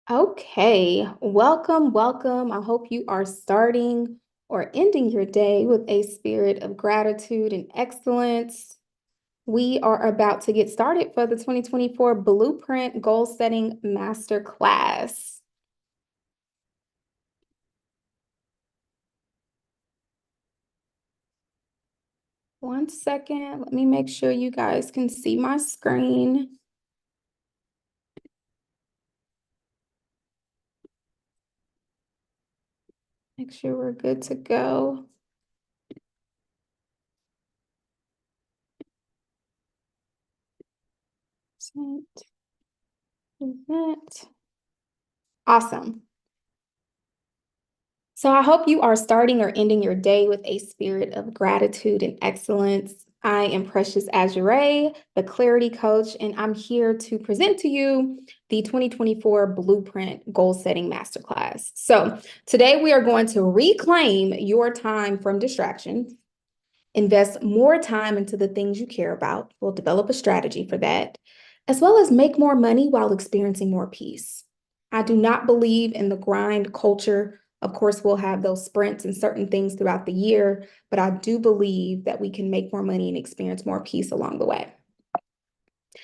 Okay, welcome, welcome. I hope you are starting or ending your day with a spirit of gratitude and excellence. We are about to get started for the 2024 Blueprint Goal Setting Masterclass. One second, let me make sure you guys can see my screen. Make sure we're good to go. Present. Awesome. So I hope you are starting or ending your day with a spirit of gratitude and excellence. I am Precious Azurée, the Clarity Coach, and I'm here to present to you the 2024 Blueprint Goal Setting Masterclass. So today we are going to reclaim your time from distractions, invest more time into the things you care about. We'll develop a strategy for that, as well as make more money while experiencing more peace. I do not believe in the grind culture. Of course, we'll have those sprints and certain things throughout the year, but I do believe that we can make more money and experience more peace along the way.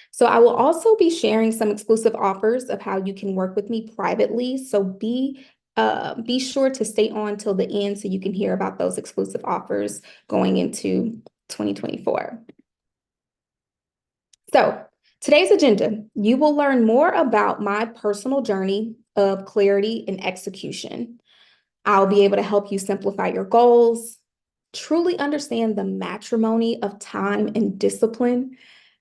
So I will also be sharing some exclusive offers of how you can work with me privately. So be sure to stay on till the end so you can hear about those exclusive offers going into 2024. So today's agenda, you will learn more about my personal journey of clarity and execution. I'll be able to help you simplify your goals, truly understand the matrimony of time and discipline,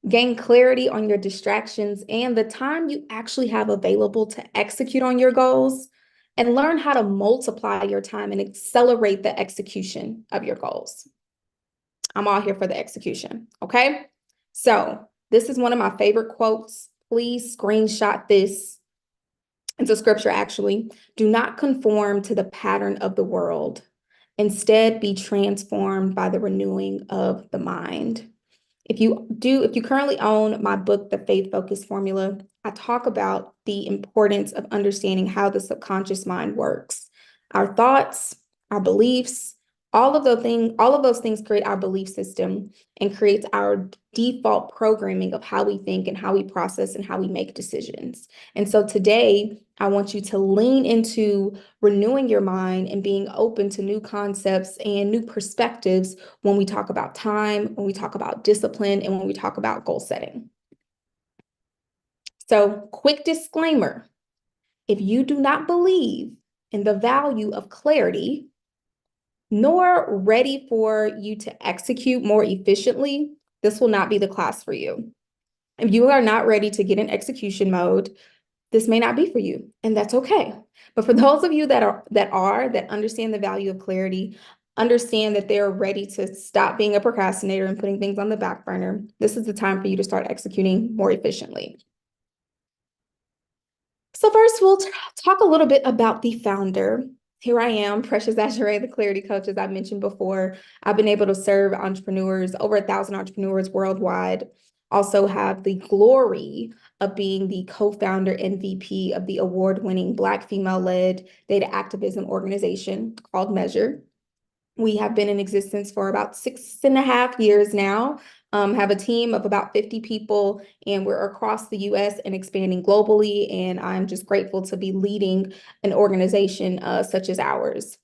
gain clarity on your distractions and the time you actually have available to execute on your goals, and learn how to multiply your time and accelerate the execution of your goals. I'm all here for the execution, okay? So this is one of my favorite quotes. Please screenshot this. It's a scripture, actually. Do not conform to the pattern of the world. Instead, be transformed by the renewing of the mind. If you currently own my book, The Faith Focus Formula, I talk about the importance of understanding how the subconscious mind works. Our thoughts, our beliefs, all of those things create our belief system and creates our default programming of how we think and how we process and how we make decisions. And so today, I want you to lean into renewing your mind and being open to new concepts and new perspectives when we talk about time, when we talk about discipline, and when we talk about goal setting. So, quick disclaimer, if you do not believe in the value of clarity, nor ready for you to execute more efficiently, this will not be the class for you. If you are not ready to get in execution mode, this may not be for you, and that's okay. But for those of you that understand the value of clarity, understand that they're ready to stop being a procrastinator and putting things on the back burner, this is the time for you to start executing more efficiently. So first, we'll talk a little bit about the founder. Here I am, Precious Azurée, the Clarity Coach, as I mentioned before. I've been able to serve entrepreneurs, over 1,000 entrepreneurs worldwide. Also have the glory of being the co-founder and VP of the award-winning Black female-led data activism organization called Measure. We have been in existence for about 6.5 years now, have a team of about 50 people, and we're across the US and expanding globally. And I'm just grateful to be leading an organization such as ours.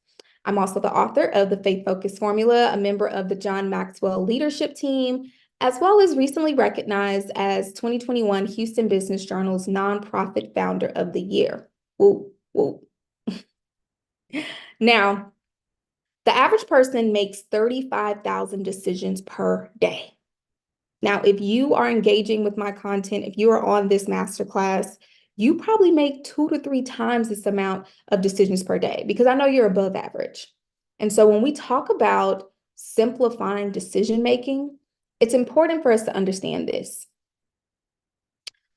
I'm also the author of the Faith Focus Formula, a member of the John Maxwell leadership team, as well as recently recognized as 2021 Houston Business Journal's Nonprofit Founder of the Year. Woo, woo. Now, the average person makes 35,000 decisions per day. Now, if you are engaging with my content, if you are on this masterclass, you probably make 2 to 3 times this amount of decisions per day because I know you're above average. And so when we talk about simplifying decision making, it's important for us to understand this.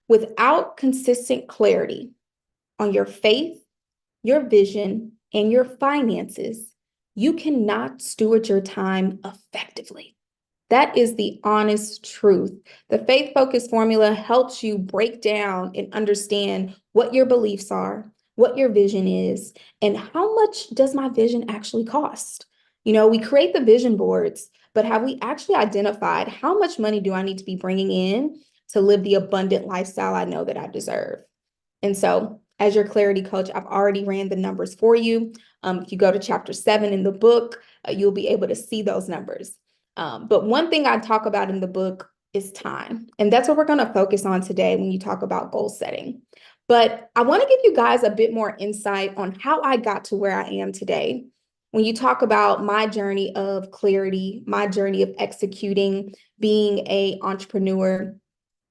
Without consistent clarity on your faith, your vision, and your finances, you cannot steward your time effectively. That is the honest truth. The faith-focused formula helps you break down and understand what your beliefs are, what your vision is, and how much does my vision actually cost? We create the vision boards, but have we actually identified how much money do I need to be bringing in to live the abundant lifestyle I know that I deserve? And so, as your clarity coach, I've already ran the numbers for you. If you go to chapter 7 in the book, you'll be able to see those numbers. But one thing I talk about in the book is time. And that's what we're going to focus on today when you talk about goal setting. But I want to give you guys a bit more insight on how I got to where I am today. When you talk about my journey of clarity, my journey of executing, being an entrepreneur,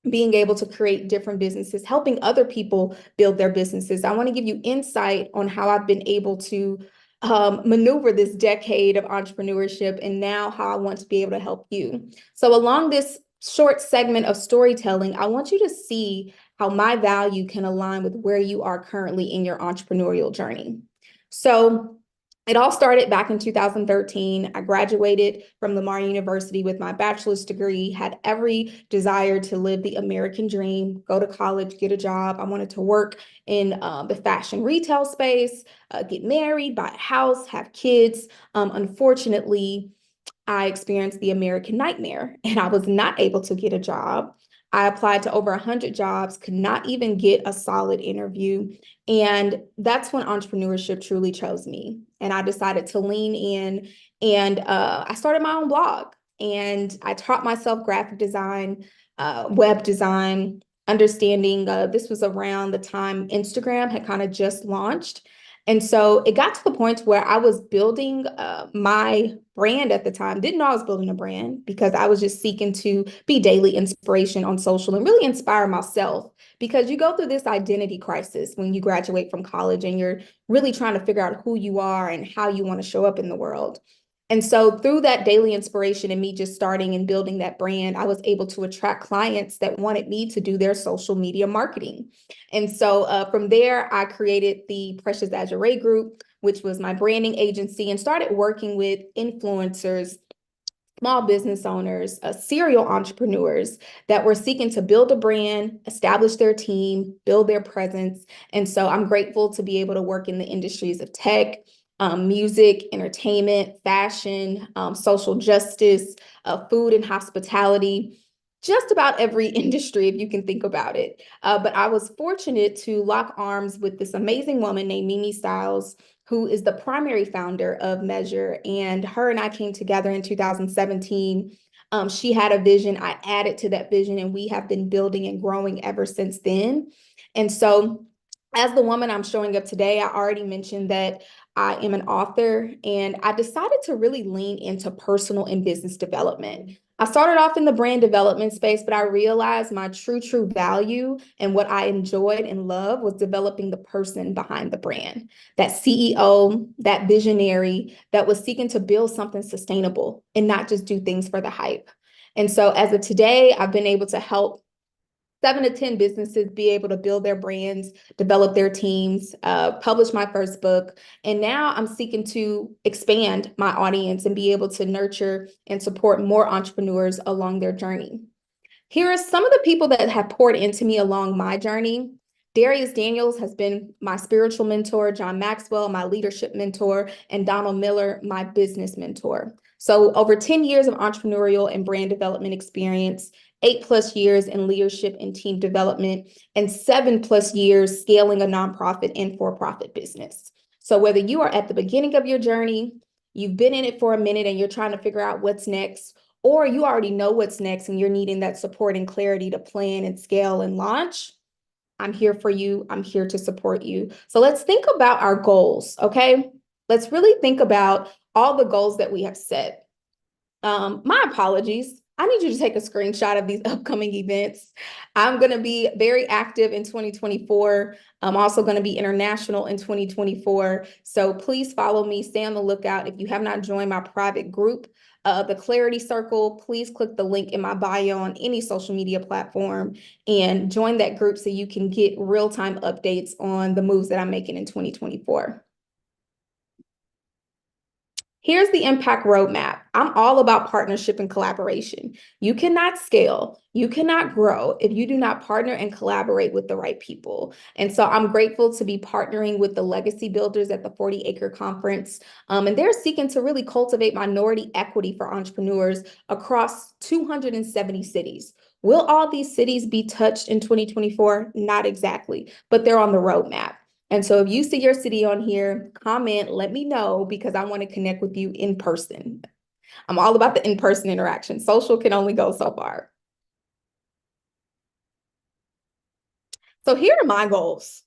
being able to create different businesses, helping other people build their businesses. I want to give you insight on how I've been able to maneuver this decade of entrepreneurship and now how I want to be able to help you. So along this short segment of storytelling, I want you to see how my value can align with where you are currently in your entrepreneurial journey. So it all started back in 2013. I graduated from Lamar University with my bachelor's degree, had every desire to live the American dream, go to college, get a job. I wanted to work in the fashion retail space, get married, buy a house, have kids. Unfortunately, I experienced the American nightmare and I was not able to get a job. I applied to over 100 jobs, could not even get a solid interview. And that's when entrepreneurship truly chose me. And I decided to lean in and I started my own blog and I taught myself graphic design, web design, understanding this was around the time Instagram had kind of just launched. And so it got to the point where I was building my brand at the time. Didn't know I was building a brand because I was just seeking to be daily inspiration on social and really inspire myself. Because you go through this identity crisis when you graduate from college and you're really trying to figure out who you are and how you want to show up in the world. And so through that daily inspiration and me just starting and building that brand, I was able to attract clients that wanted me to do their social media marketing. And so from there, I created the Precious Azurée Group, which was my branding agency, and started working with influencers, small business owners, serial entrepreneurs that were seeking to build a brand, establish their team, build their presence. And so I'm grateful to be able to work in the industries of tech, music, entertainment, fashion, social justice, food and hospitality, just about every industry, if you can think about it. But I was fortunate to lock arms with this amazing woman named Mimi Styles, who is the primary founder of Measure. And her and I came together in 2017. She had a vision. I added to that vision, and we have been building and growing ever since then. And so as the woman I'm showing up today, I already mentioned that I am an author, and I decided to really lean into personal and business development. I started off in the brand development space, but I realized my true value and what I enjoyed and loved was developing the person behind the brand, that CEO, that visionary that was seeking to build something sustainable and not just do things for the hype. And so as of today, I've been able to help 7 to 10 businesses be able to build their brands, develop their teams, publish my first book. And now I'm seeking to expand my audience and be able to nurture and support more entrepreneurs along their journey. Here are some of the people that have poured into me along my journey. Darius Daniels has been my spiritual mentor, John Maxwell, my leadership mentor, and Donald Miller, my business mentor. So over 10 years of entrepreneurial and brand development experience, 8+ years in leadership and team development, and 7+ years scaling a nonprofit and for-profit business. So whether you are at the beginning of your journey, you've been in it for a minute and you're trying to figure out what's next, or you already know what's next and you're needing that support and clarity to plan and scale and launch, I'm here for you. I'm here to support you. So let's think about our goals, okay? Let's really think about all the goals that we have set. My apologies. I need you to take a screenshot of these upcoming events. I'm going to be very active in 2024. I'm also going to be international in 2024. So please follow me. Stay on the lookout. If you have not joined my private group, the Clarity Circle, please click the link in my bio on any social media platform and join that group so you can get real-time updates on the moves that I'm making in 2024. Here's the impact roadmap. I'm all about partnership and collaboration. You cannot scale, you cannot grow if you do not partner and collaborate with the right people. And so I'm grateful to be partnering with the legacy builders at the 40 Acre Conference. And they're seeking to really cultivate minority equity for entrepreneurs across 270 cities. Will all these cities be touched in 2024? Not exactly, but they're on the roadmap. And so if you see your city on here, comment, let me know because I want to connect with you in person. I'm all about the in-person interaction. Social can only go so far. So here are my goals.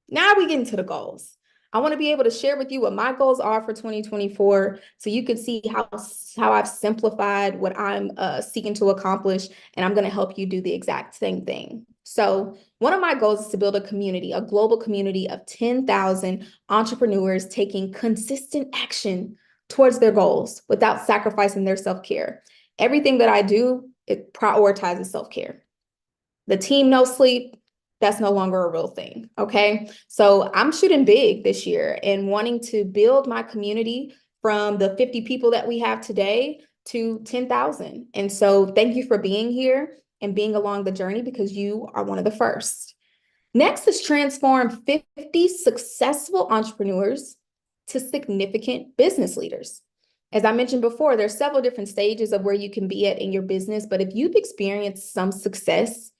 Now we get into the goals. I want to be able to share with you what my goals are for 2024 so you can see how I've simplified what I'm seeking to accomplish, and I'm going to help you do the exact same thing. So one of my goals is to build a community, a global community of 10,000 entrepreneurs taking consistent action towards their goals without sacrificing their self-care. Everything that I do, it prioritizes self-care. The team no sleep, that's no longer a real thing. Okay. So I'm shooting big this year and wanting to build my community from the 50 people that we have today to 10,000. And so thank you for being here and being along the journey because you are one of the first. Next is transform 50 successful entrepreneurs to significant business leaders. As I mentioned before, there's several different stages of where you can be at in your business, but if you've experienced some success,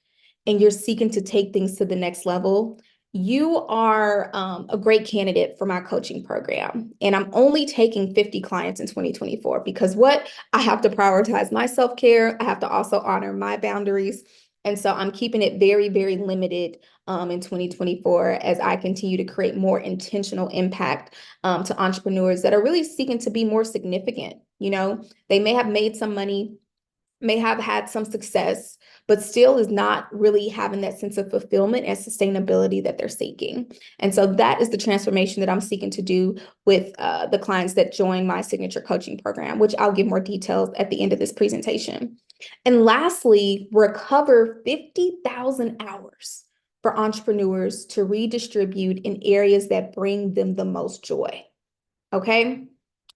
and you're seeking to take things to the next level, you are a great candidate for my coaching program. And I'm only taking 50 clients in 2024 because what? I have to prioritize my self-care. I have to also honor my boundaries. And so I'm keeping it very, very limited in 2024 as I continue to create more intentional impact to entrepreneurs that are really seeking to be more significant. You know, they may have made some money, may have had some success, but still is not really having that sense of fulfillment and sustainability that they're seeking. And so that is the transformation that I'm seeking to do with the clients that join my signature coaching program, which I'll give more details at the end of this presentation. And lastly, recover 50,000 hours for entrepreneurs to redistribute in areas that bring them the most joy. Okay?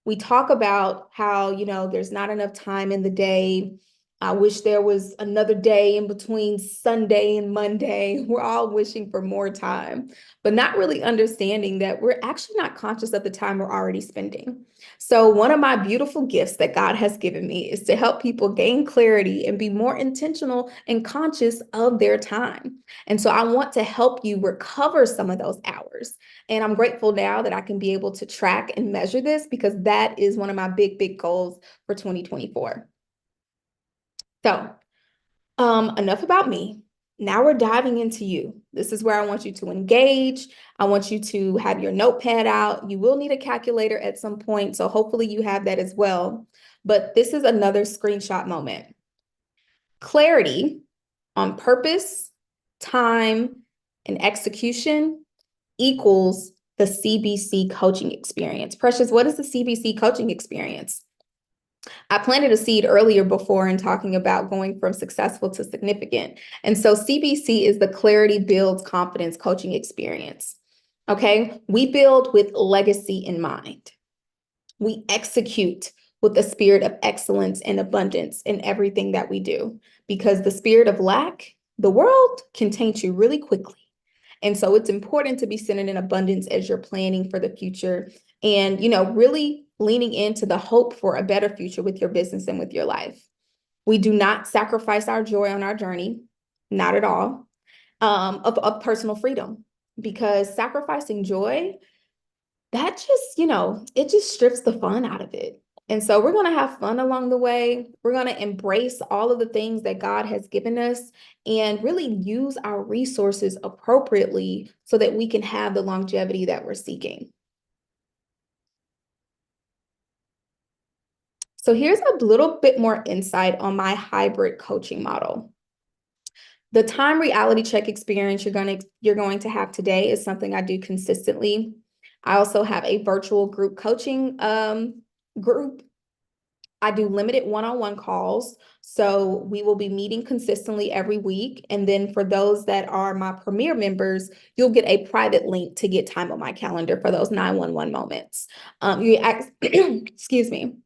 We talk about how, there's not enough time in the day. I wish there was another day in between Sunday and Monday. We're all wishing for more time, but not really understanding that we're actually not conscious of the time we're already spending. So one of my beautiful gifts that God has given me is to help people gain clarity and be more intentional and conscious of their time. And so I want to help you recover some of those hours. And I'm grateful now that I can be able to track and measure this because that is one of my big, big goals for 2024. So, enough about me. Now we're diving into you. This is where I want you to engage. I want you to have your notepad out. You will need a calculator at some point, so hopefully you have that as well. But this is another screenshot moment. Clarity on purpose, time, and execution equals the CBC coaching experience. Precious, what is the CBC coaching experience? I planted a seed earlier before in talking about going from successful to significant. And so CBC is the Clarity Builds Confidence coaching experience. Okay, we build with legacy in mind. We execute with the spirit of excellence and abundance in everything that we do, because the spirit of lack, the world can taint you really quickly. And so it's important to be centered in abundance as you're planning for the future and, really leaning into the hope for a better future with your business and with your life. We do not sacrifice our joy on our journey, not at all, of personal freedom, because sacrificing joy, that just, it just strips the fun out of it. And so we're going to have fun along the way. We're going to embrace all of the things that God has given us and really use our resources appropriately so that we can have the longevity that we're seeking. So here's a little bit more insight on my hybrid coaching model. The time reality check experience you're going to have today is something I do consistently. I also have a virtual group coaching group. I do limited one-on-one calls. So we will be meeting consistently every week. And then for those that are my Premier members, you'll get a private link to get time on my calendar for those 911 moments. Excuse me.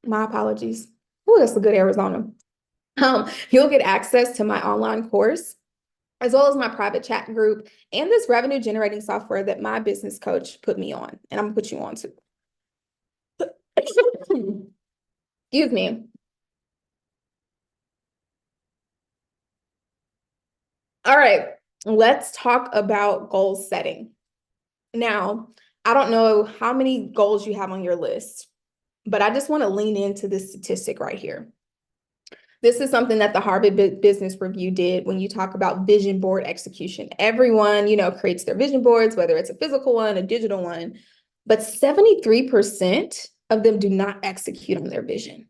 My apologies. Oh, that's a good Arizona. You'll get access to my online course, as well as my private chat group and this revenue generating software that my business coach put me on, and I'm gonna put you on too. Excuse me. All right, let's talk about goal setting. Now, I don't know how many goals you have on your list, but I just want to lean into this statistic right here. This is something that the Harvard Business Review did when you talk about vision board execution. Everyone, creates their vision boards, whether it's a physical one, a digital one, but 73% of them do not execute on their vision.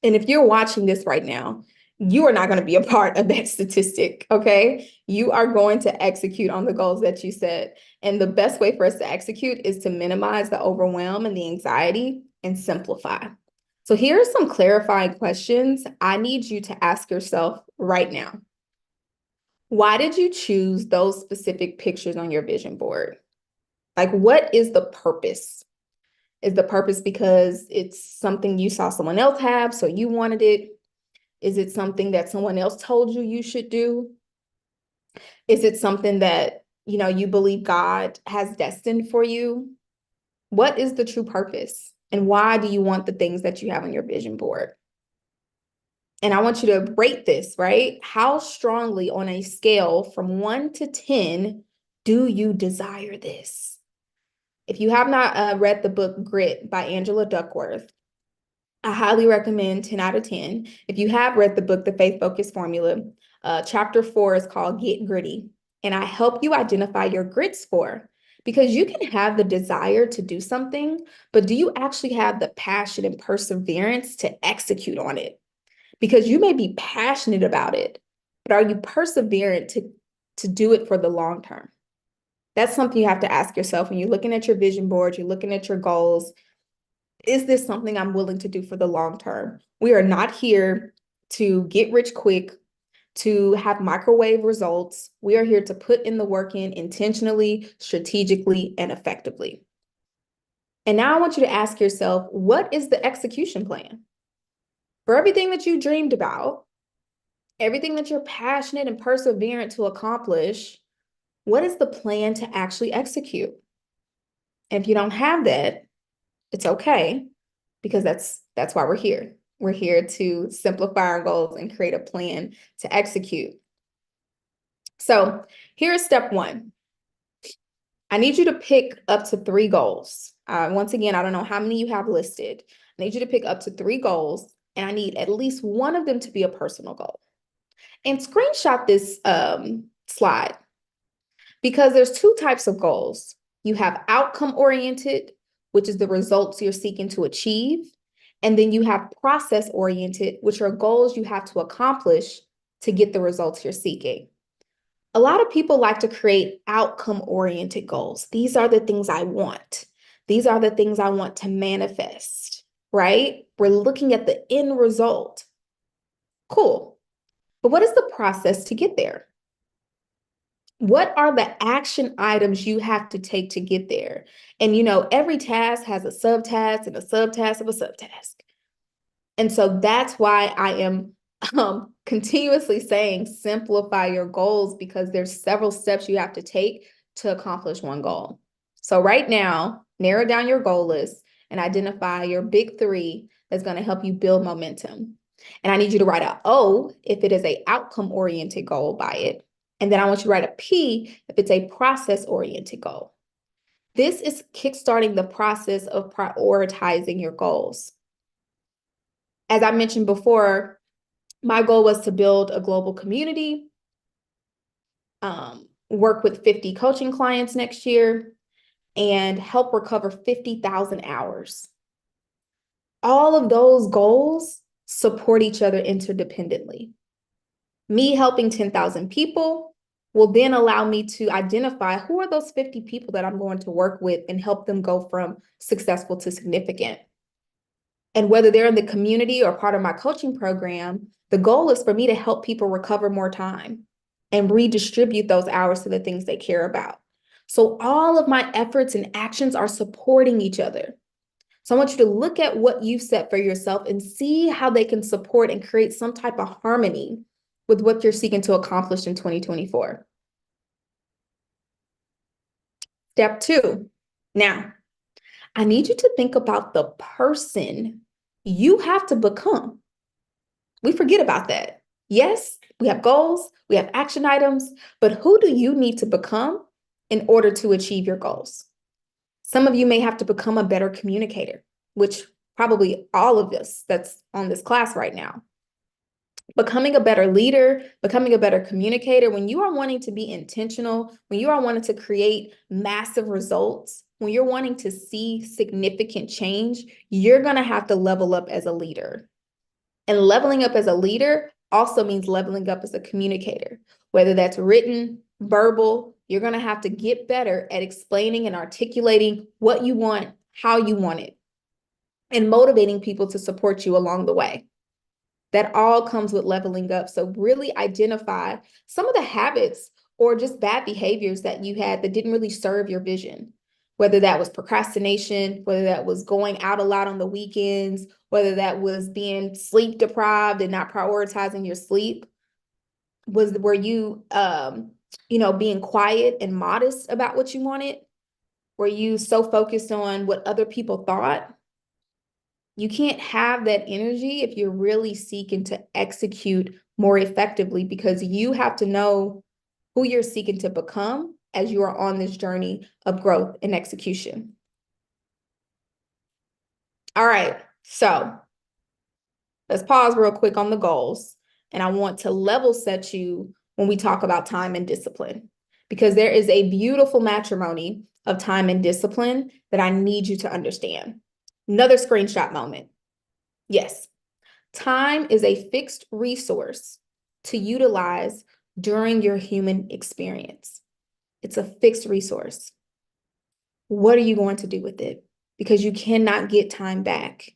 And if you're watching this right now, you are not going to be a part of that statistic, okay? You are going to execute on the goals that you set. And the best way for us to execute is to minimize the overwhelm and the anxiety and simplify. So here are some clarifying questions I need you to ask yourself right now. Why did you choose those specific pictures on your vision board? Like, what is the purpose? Is the purpose because it's something you saw someone else have, so you wanted it? Is it something that someone else told you you should do? Is it something that, you believe God has destined for you? What is the true purpose? And why do you want the things that you have on your vision board? And I want you to rate this, right? How strongly on a scale from 1 to 10 do you desire this? If you have not read the book Grit by Angela Duckworth, I highly recommend 10 out of 10. If you have read the book, The Faith Focused Formula, chapter 4 is called Get Gritty. And I help you identify your grit score, because you can have the desire to do something, but do you actually have the passion and perseverance to execute on it? Because you may be passionate about it, but are you perseverant to do it for the long term? That's something you have to ask yourself when you're looking at your vision board, you're looking at your goals. Is this something I'm willing to do for the long term? We are not here to get rich quick, to have microwave results. We are here to put in the work in intentionally, strategically, and effectively. And now I want you to ask yourself, what is the execution plan? For everything that you dreamed about, everything that you're passionate and perseverant to accomplish, what is the plan to actually execute? And if you don't have that, it's okay, because that's why we're here. We're here to simplify our goals and create a plan to execute. So here's step 1. I need you to pick up to 3 goals. Once again, I don't know how many you have listed. I need you to pick up to 3 goals, and I need at least one of them to be a personal goal. And screenshot this slide, because there's 2 types of goals. You have outcome-oriented, which is the results you're seeking to achieve. And then you have process-oriented, which are goals you have to accomplish to get the results you're seeking. A lot of people like to create outcome-oriented goals. These are the things I want. These are the things I want to manifest, right? We're looking at the end result. Cool. But what is the process to get there? What are the action items you have to take to get there? And every task has a subtask and a subtask of a subtask. And so that's why I am continuously saying simplify your goals, because there's several steps you have to take to accomplish one goal. So right now, narrow down your goal list and identify your big 3 that's going to help you build momentum. And I need you to write a O if it is an outcome-oriented goal by it. And then I want you to write a P if it's a process-oriented goal. This is kickstarting the process of prioritizing your goals. As I mentioned before, my goal was to build a global community, work with 50 coaching clients next year, and help recover 50,000 hours. All of those goals support each other interdependently. Me helping 10,000 people will then allow me to identify who are those 50 people that I'm going to work with and help them go from successful to significant. And whether they're in the community or part of my coaching program, the goal is for me to help people recover more time and redistribute those hours to the things they care about. So all of my efforts and actions are supporting each other. So I want you to look at what you've set for yourself and see how they can support and create some type of harmony with what you're seeking to accomplish in 2024. Step 2. Now, I need you to think about the person you have to become. We forget about that. Yes, we have goals, we have action items, but who do you need to become in order to achieve your goals? Some of you may have to become a better communicator, which probably all of us that's on this class right now. Becoming a better leader, becoming a better communicator, when you are wanting to be intentional, when you are wanting to create massive results, when you're wanting to see significant change, you're going to have to level up as a leader. And leveling up as a leader also means leveling up as a communicator, whether that's written, verbal. You're going to have to get better at explaining and articulating what you want, how you want it, and motivating people to support you along the way. That all comes with leveling up. So really identify some of the habits or just bad behaviors that you had that didn't really serve your vision, whether that was procrastination, whether that was going out a lot on the weekends, whether that was being sleep deprived and not prioritizing your sleep. Were you being quiet and modest about what you wanted? Were you so focused on what other people thought? You can't have that energy if you're really seeking to execute more effectively, because you have to know who you're seeking to become as you are on this journey of growth and execution. All right, so let's pause real quick on the goals. And I want to level set you when we talk about time and discipline, because there is a beautiful matrimony of time and discipline that I need you to understand. Another screenshot moment. Yes, time is a fixed resource to utilize during your human experience. It's a fixed resource. What are you going to do with it? Because you cannot get time back.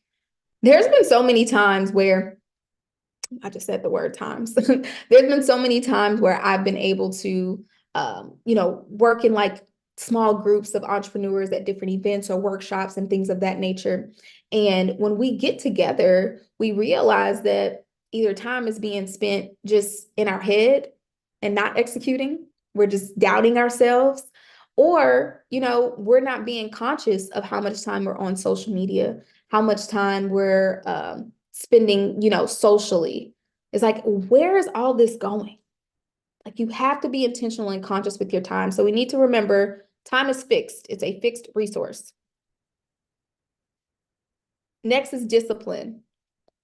There's been so many times where, I just said the word times. There's been so many times where I've been able to, work in like small groups of entrepreneurs at different events or workshops and things of that nature. And when we get together, we realize that either time is being spent just in our head and not executing. We're just doubting ourselves, or, we're not being conscious of how much time we're on social media, how much time we're spending, socially. It's like, where is all this going? Like, you have to be intentional and conscious with your time. So we need to remember time is fixed. It's a fixed resource. Next is discipline.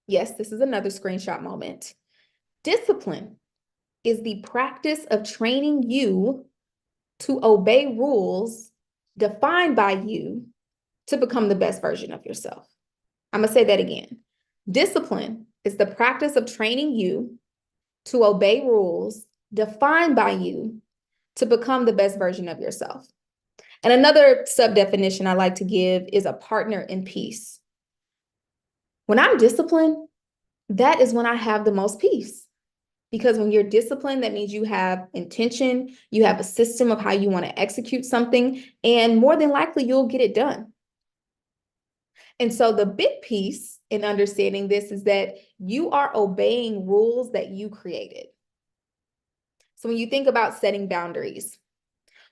Yes, this is another screenshot moment. Discipline is the practice of training you to obey rules defined by you to become the best version of yourself. I'm going to say that again. Discipline is the practice of training you to obey rules defined by you to become the best version of yourself. And another sub-definition I like to give is a partner in peace. When I'm disciplined, that is when I have the most peace. Because when you're disciplined, that means you have intention, you have a system of how you want to execute something, and more than likely you'll get it done. And so the big piece in understanding this is that you are obeying rules that you created. So when you think about setting boundaries,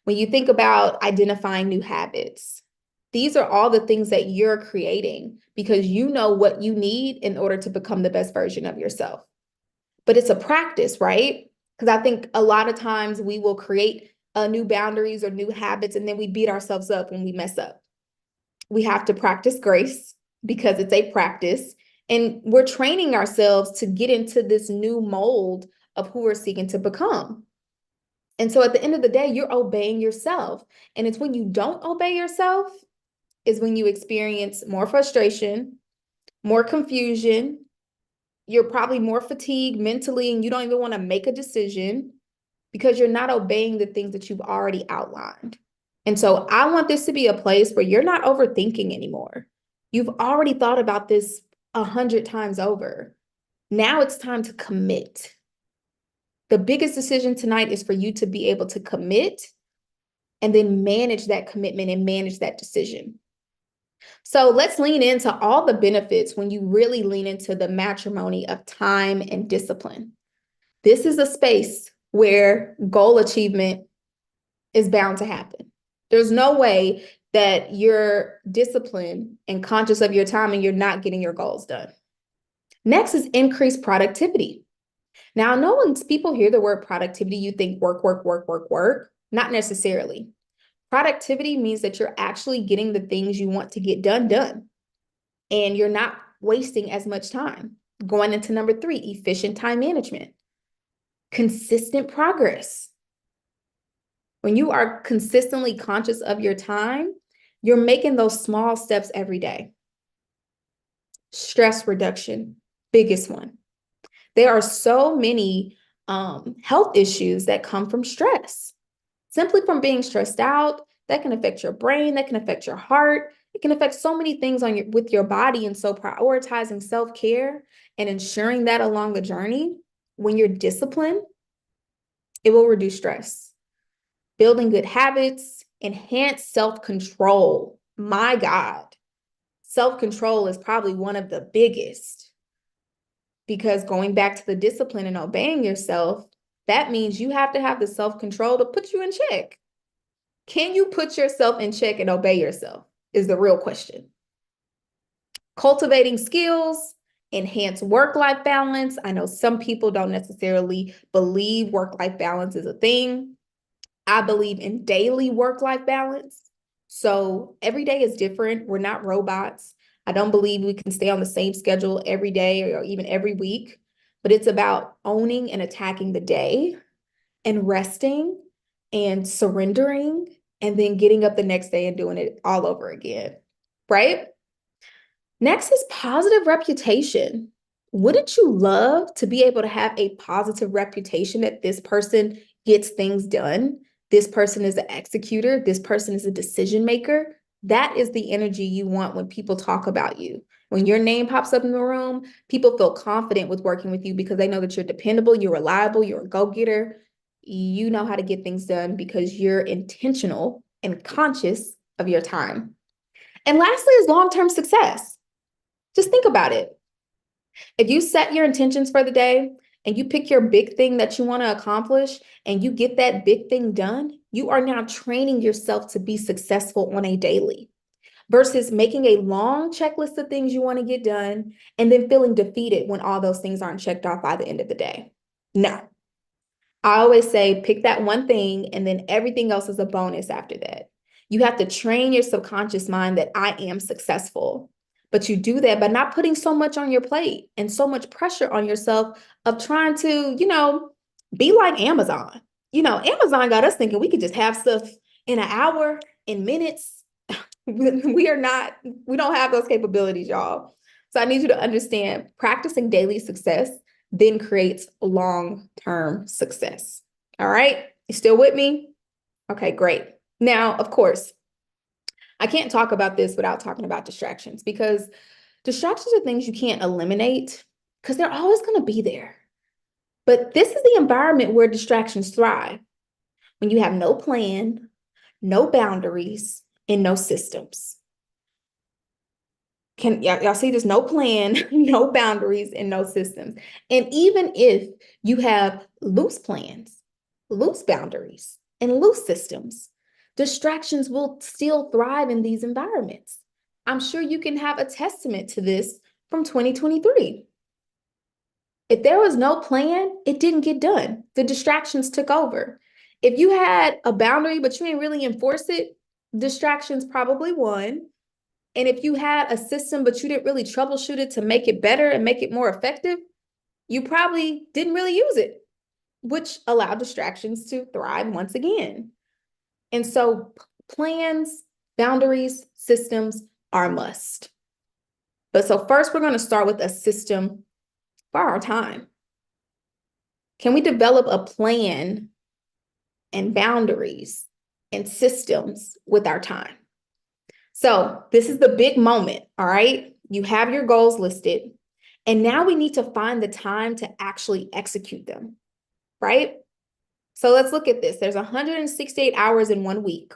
when you think about identifying new habits, these are all the things that you're creating because you know what you need in order to become the best version of yourself. But it's a practice, right? Because I think a lot of times we will create new boundaries or new habits, and then we beat ourselves up when we mess up. We have to practice grace because it's a practice. And we're training ourselves to get into this new mold of who we're seeking to become. And so at the end of the day, you're obeying yourself. And it's when you don't obey yourself is when you experience more frustration, more confusion. You're probably more fatigued mentally, and you don't even want to make a decision because you're not obeying the things that you've already outlined. And so I want this to be a place where you're not overthinking anymore. You've already thought about this 100 times over. Now it's time to commit. The biggest decision tonight is for you to be able to commit and then manage that commitment and manage that decision. So let's lean into all the benefits when you really lean into the matrimony of time and discipline. This is a space where goal achievement is bound to happen. There's no way that you're disciplined and conscious of your time and you're not getting your goals done. Next is increased productivity. Now, I know when people hear the word productivity, you think work, work, work, work, work. Not necessarily. Productivity means that you're actually getting the things you want to get done, and you're not wasting as much time. Going into number 3, efficient time management. Consistent progress. When you are consistently conscious of your time, you're making those small steps every day. Stress reduction, biggest one. There are so many health issues that come from stress. Simply from being stressed out, that can affect your brain, that can affect your heart, it can affect so many things with your body. And so prioritizing self-care and ensuring that along the journey, when you're disciplined, it will reduce stress. Building good habits, enhance self-control. My God, self-control is probably one of the biggest, because going back to the discipline and obeying yourself, that means you have to have the self-control to put you in check. Can you put yourself in check and obey yourself is the real question. Cultivating skills, enhance work-life balance. I know some people don't necessarily believe work-life balance is a thing. I believe in daily work-life balance. So every day is different. We're not robots. I don't believe we can stay on the same schedule every day or even every week, but it's about owning and attacking the day and resting and surrendering and then getting up the next day and doing it all over again, right? Next is positive reputation. Wouldn't you love to be able to have a positive reputation that this person gets things done? This person is an executor. This person is a decision maker. That is the energy you want when people talk about you. When your name pops up in the room, people feel confident with working with you because they know that you're dependable, you're reliable, you're a go-getter. You know how to get things done because you're intentional and conscious of your time. And lastly is long-term success. Just think about it. If you set your intentions for the day and you pick your big thing that you want to accomplish and you get that big thing done, you are now training yourself to be successful on a daily versus making a long checklist of things you want to get done and then feeling defeated when all those things aren't checked off by the end of the day. No. I always say pick that one thing and then everything else is a bonus after that. You have to train your subconscious mind that I am successful. But you do that by not putting so much on your plate and so much pressure on yourself of trying to, be like Amazon. Amazon got us thinking we could just have stuff in an hour, in minutes. We don't have those capabilities, y'all. So I need you to understand practicing daily success then creates long-term success. All right, you still with me? Okay, great. Now, of course, I can't talk about this without talking about distractions, because distractions are things you can't eliminate because they're always going to be there. But this is the environment where distractions thrive. When you have no plan, no boundaries, and no systems. Can y'all see there's no plan, no boundaries, and no systems. And even if you have loose plans, loose boundaries, and loose systems, distractions will still thrive in these environments. I'm sure you can have a testament to this from 2023. If there was no plan, it didn't get done. The distractions took over. If you had a boundary, but you didn't really enforce it, distractions probably won. And if you had a system, but you didn't really troubleshoot it to make it better and make it more effective, you probably didn't really use it, which allowed distractions to thrive once again. And so plans, boundaries, systems are a must. But so first, we're going to start with a system for our time. Can we develop a plan and boundaries and systems with our time? So this is the big moment, all right? You have your goals listed, and now we need to find the time to actually execute them, right? So let's look at this. There's 168 hours in 1 week,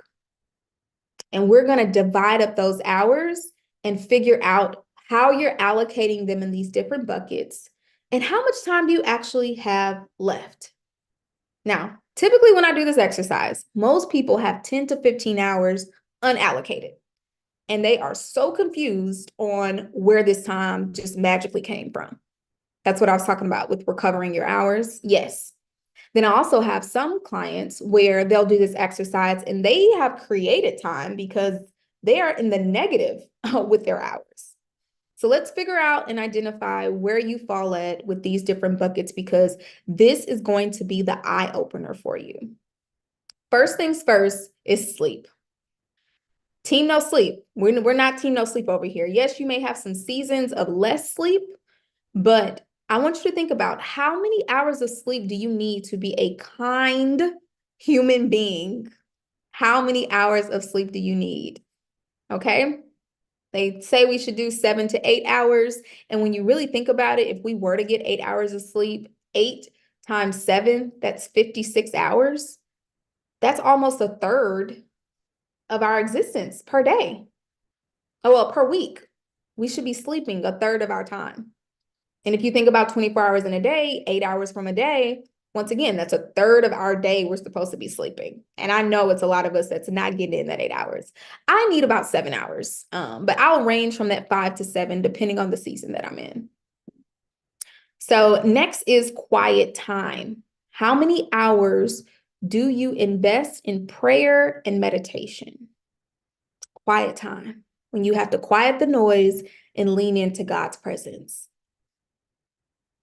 and we're going to divide up those hours and figure out how you're allocating them in these different buckets and how much time do you actually have left. Now, typically when I do this exercise, most people have 10 to 15 hours unallocated, and they are so confused on where this time just magically came from. That's what I was talking about with recovering your hours. Yes. Then I also have some clients where they'll do this exercise and they have created time because they are in the negative with their hours. So let's figure out and identify where you fall at with these different buckets, because this is going to be the eye opener for you. First things first is sleep. Team no sleep. We're not team no sleep over here. Yes, you may have some seasons of less sleep, but I want you to think about how many hours of sleep do you need to be a kind human being? How many hours of sleep do you need? Okay. They say we should do 7 to 8 hours. And when you really think about it, if we were to get 8 hours of sleep, 8 times 7, that's 56 hours. That's almost a third of our existence per day. Oh, well, per week. We should be sleeping a third of our time. And if you think about 24 hours in a day, 8 hours from a day, once again, that's a third of our day we're supposed to be sleeping. And I know it's a lot of us that's not getting in that 8 hours. I need about 7 hours, but I'll range from that 5 to 7, depending on the season that I'm in. So next is quiet time. How many hours do you invest in prayer and meditation? Quiet time, when you have to quiet the noise and lean into God's presence.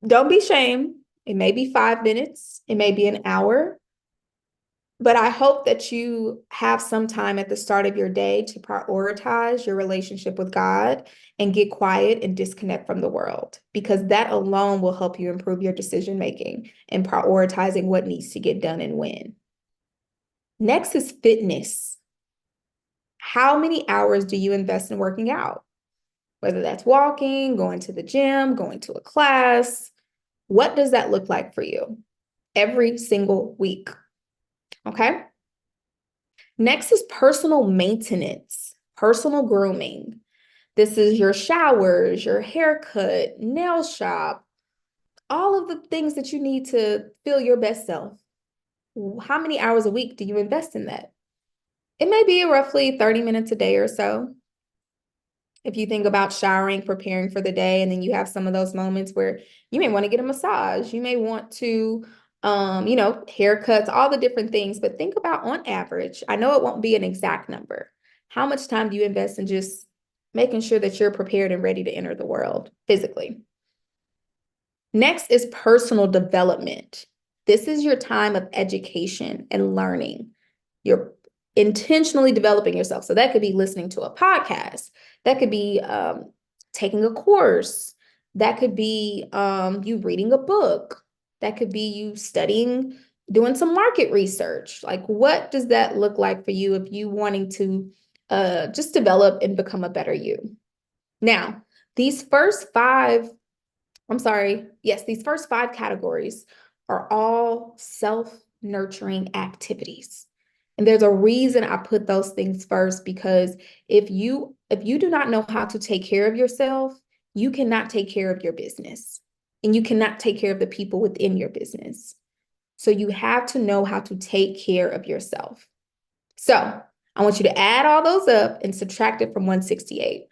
Don't be ashamed. It may be 5 minutes, it may be an hour, but I hope that you have some time at the start of your day to prioritize your relationship with God and get quiet and disconnect from the world, because that alone will help you improve your decision making and prioritizing what needs to get done and when. Next is fitness. How many hours do you invest in working out? Whether that's walking, going to the gym, going to a class. What does that look like for you every single week? Okay. Next is personal maintenance, personal grooming. This is your showers, your haircut, nail shop, all of the things that you need to feel your best self. How many hours a week do you invest in that? It may be roughly 30 minutes a day or so. If you think about showering, preparing for the day, and then you have some of those moments where you may want to get a massage, you may want to, haircuts, all the different things, but think about on average, I know it won't be an exact number. How much time do you invest in just making sure that you're prepared and ready to enter the world physically? Next is personal development. This is your time of education and learning. You're intentionally developing yourself. So that could be listening to a podcast. That could be taking a course. That could be you reading a book. That could be you studying, doing some market research. Like, what does that look like for you if you wanting to just develop and become a better you? Now, these first five categories are all self-nurturing activities. And there's a reason I put those things first, because if you do not know how to take care of yourself, you cannot take care of your business, and you cannot take care of the people within your business. So you have to know how to take care of yourself. So I want you to add all those up and subtract it from 168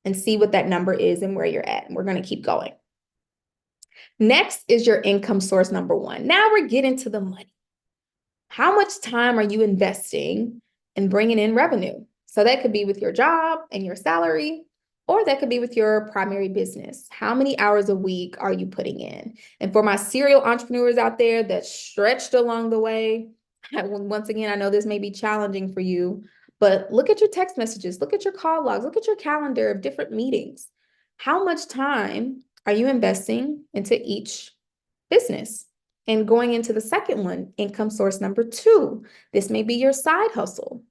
and see what that number is and where you're at. And we're going to keep going. Next is your income source number 1. Now we're getting to the money. How much time are you investing in bringing in revenue? So that could be with your job and your salary, or that could be with your primary business. How many hours a week are you putting in? And for my serial entrepreneurs out there that stretched along the way, once again, I know this may be challenging for you, but look at your text messages, look at your call logs, look at your calendar of different meetings. How much time are you investing into each business? And going into the second one, income source number 2, this may be your side hustle,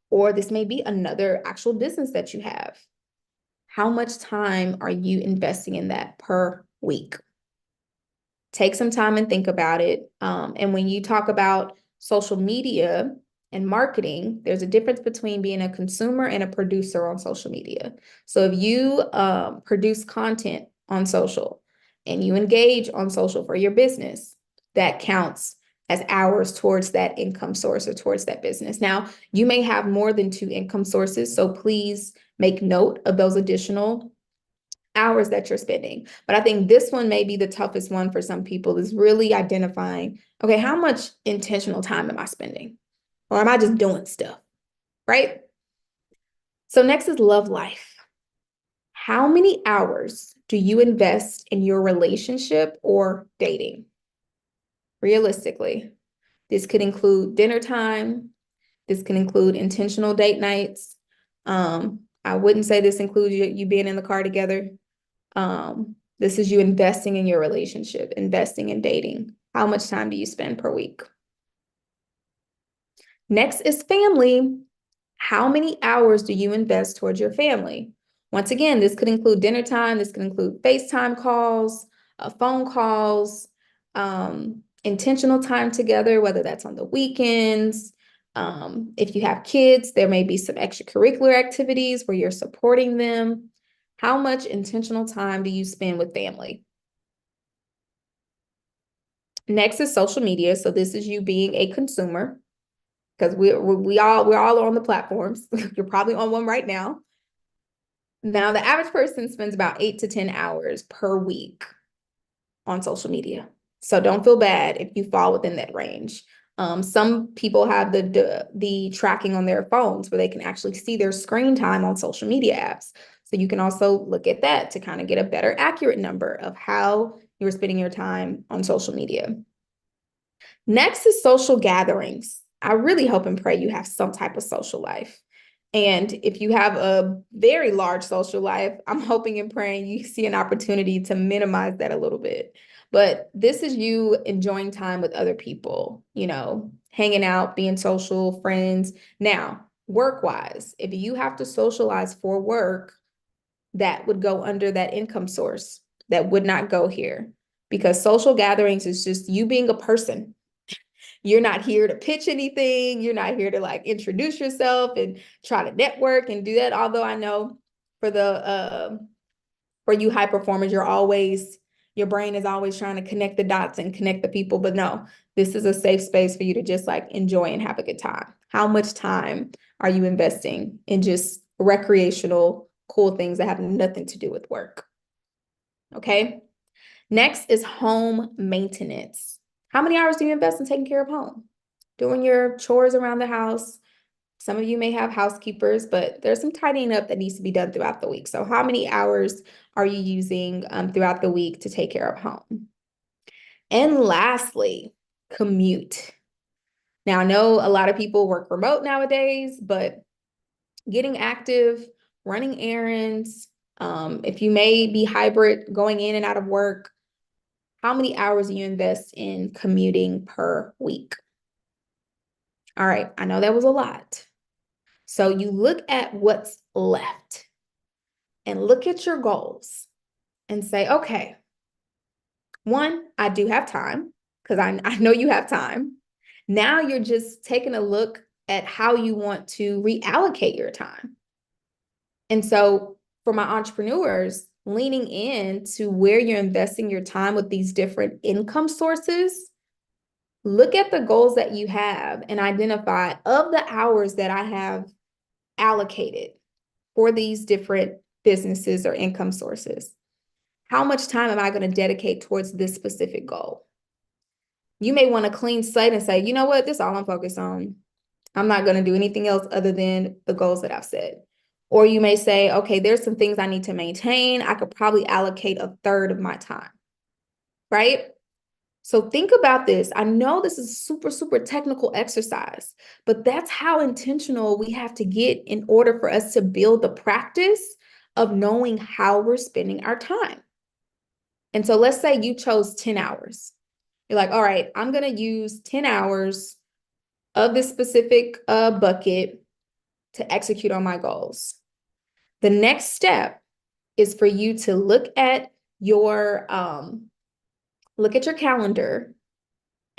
or this may be another actual business that you have. How much time are you investing in that per week? Take some time and think about it. And when you talk about social media, and marketing, there's a difference between being a consumer and a producer on social media. So if you produce content on social and you engage on social for your business, that counts as hours towards that income source or towards that business. Now, you may have more than 2 income sources, so please make note of those additional hours that you're spending. But I think this one may be the toughest one for some people, is really identifying, okay, how much intentional time am I spending? Or am I just doing stuff, right? So next is love life. How many hours do you invest in your relationship or dating? Realistically, this could include dinner time. This can include intentional date nights. I wouldn't say this includes you being in the car together. This is you investing in your relationship, investing in dating. How much time do you spend per week? Next is family. How many hours do you invest towards your family? Once again, this could include dinner time. This could include FaceTime calls, phone calls, intentional time together, whether that's on the weekends. If you have kids, there may be some extracurricular activities where you're supporting them. How much intentional time do you spend with family? Next is social media. So this is you being a consumer, because we're all on the platforms. You're probably on one right now. Now, the average person spends about 8 to 10 hours per week on social media. So don't feel bad if you fall within that range. Some people have the tracking on their phones where they can actually see their screen time on social media apps. So you can also look at that to kind of get a better accurate number of how you're spending your time on social media. Next is social gatherings. I really hope and pray you have some type of social life. And if you have a very large social life, I'm hoping and praying you see an opportunity to minimize that a little bit. But this is you enjoying time with other people, hanging out, being social, friends. Now, work-wise, if you have to socialize for work, that would go under that income source. That would not go here, because social gatherings is just you being a person. You're not here to pitch anything. You're not here to introduce yourself and try to network and do that. Although I know for you high performers, your brain is always trying to connect the dots and connect the people. But no, this is a safe space for you to just enjoy and have a good time. How much time are you investing in just recreational, cool things that have nothing to do with work? Okay. Next is home maintenance. How many hours do you invest in taking care of home? Doing your chores around the house. Some of you may have housekeepers, but there's some tidying up that needs to be done throughout the week. So how many hours are you using throughout the week to take care of home? And lastly, commute. Now, I know a lot of people work remote nowadays, but getting active, running errands, if you may be hybrid, going in and out of work, how many hours do you invest in commuting per week? All right, I know that was a lot. So you look at what's left and look at your goals and say, okay, one, I do have time, because I know you have time. Now you're just taking a look at how you want to reallocate your time. And so for my entrepreneurs, leaning into where you're investing your time with these different income sources, look at the goals that you have and identify, of the hours that I have allocated for these different businesses or income sources, how much time am I going to dedicate towards this specific goal? You may want a clean slate and say, you know what, this is all I'm focused on. I'm not going to do anything else other than the goals that I've set. Or you may say, okay, there's some things I need to maintain. I could probably allocate a third of my time, right? So think about this. I know this is a super, super technical exercise, but that's how intentional we have to get in order for us to build the practice of knowing how we're spending our time. And so let's say you chose 10 hours. You're like, all right, I'm going to use 10 hours of this specific bucket to execute on my goals. The next step is for you to look at your calendar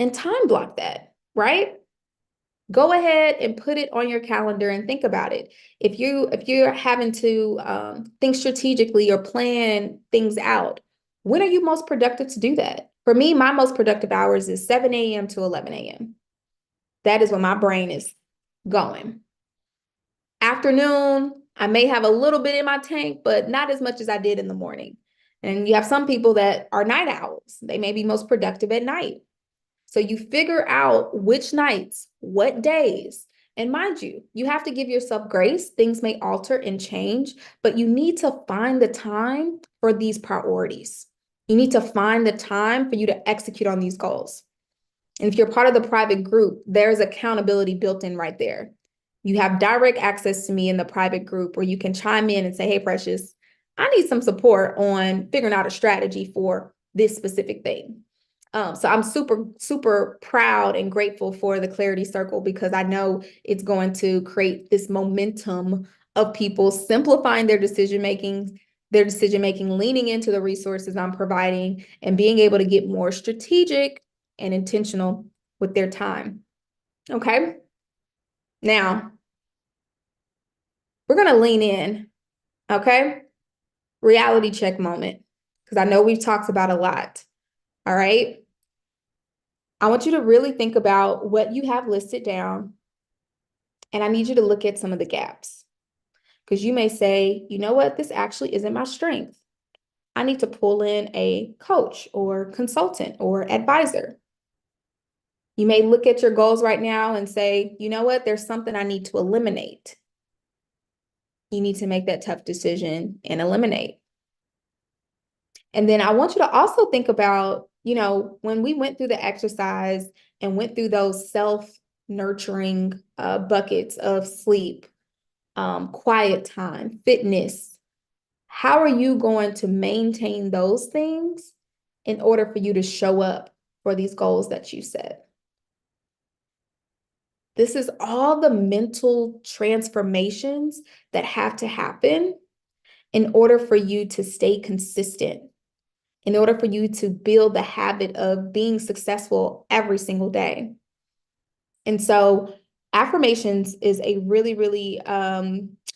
and time block that, right? Go ahead and put it on your calendar and think about it. If you're having to think strategically or plan things out, when are you most productive to do that? For me, my most productive hours is 7 a.m. to 11 a.m. That is when my brain is going. Afternoon, I may have a little bit in my tank, but not as much as I did in the morning. And you have some people that are night owls. They may be most productive at night. So you figure out which nights, what days. And mind you, you have to give yourself grace. Things may alter and change, but you need to find the time for these priorities. You need to find the time for you to execute on these goals. And if you're part of the private group, there's accountability built in right there. You have direct access to me in the private group where you can chime in and say, hey, Precious, I need some support on figuring out a strategy for this specific thing. So I'm super, super proud and grateful for the Clarity Circle because I know it's going to create this momentum of people simplifying their decision making, leaning into the resources I'm providing, and being able to get more strategic and intentional with their time. Okay. Now, we're going to lean in. Okay. Reality check moment, because I know we've talked about a lot. All right. I want you to really think about what you have listed down, and I need you to look at some of the gaps, because you may say, you know what, this actually isn't my strength. I need to pull in a coach or consultant or advisor. You may look at your goals right now and say, you know what, there's something I need to eliminate. You need to make that tough decision and eliminate. And then I want you to also think about, when we went through the exercise and went through those self-nurturing buckets of sleep, quiet time, fitness, how are you going to maintain those things in order for you to show up for these goals that you set? This is all the mental transformations that have to happen in order for you to stay consistent, in order for you to build the habit of being successful every single day. And so affirmations is a really, really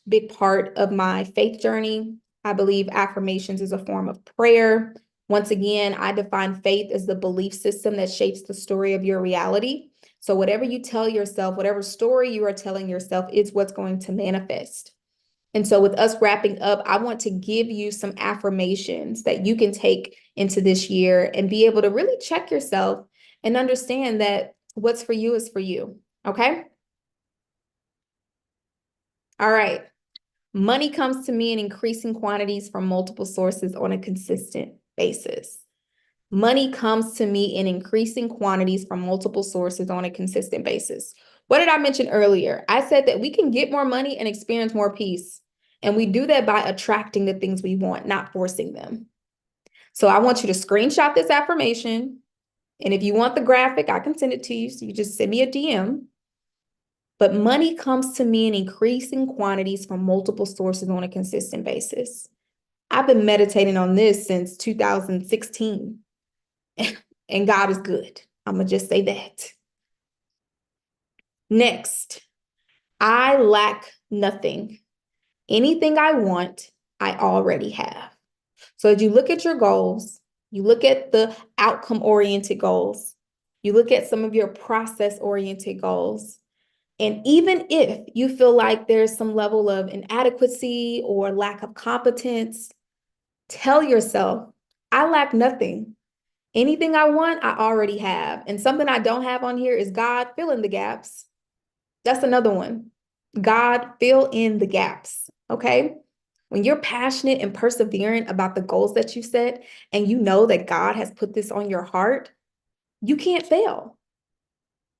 big part of my faith journey. I believe affirmations is a form of prayer. Once again, I define faith as the belief system that shapes the story of your reality. So whatever you tell yourself, whatever story you are telling yourself is what's going to manifest. And so with us wrapping up, I want to give you some affirmations that you can take into this year and be able to really check yourself and understand that what's for you is for you. Okay? All right. Money comes to me in increasing quantities from multiple sources on a consistent basis. Money comes to me in increasing quantities from multiple sources on a consistent basis. What did I mention earlier? I said that we can get more money and experience more peace. And we do that by attracting the things we want, not forcing them. So I want you to screenshot this affirmation. And if you want the graphic, I can send it to you. So you just send me a DM. But money comes to me in increasing quantities from multiple sources on a consistent basis. I've been meditating on this since 2016. And God is good. I'm going to just say that. Next, I lack nothing. Anything I want, I already have. So as you look at your goals, you look at the outcome-oriented goals, you look at some of your process-oriented goals, and even if you feel like there's some level of inadequacy or lack of competence, tell yourself, I lack nothing. Anything I want, I already have. And something I don't have on here is God, fill in the gaps. That's another one. God, fill in the gaps. Okay? When you're passionate and perseverant about the goals that you set, and you know that God has put this on your heart, you can't fail.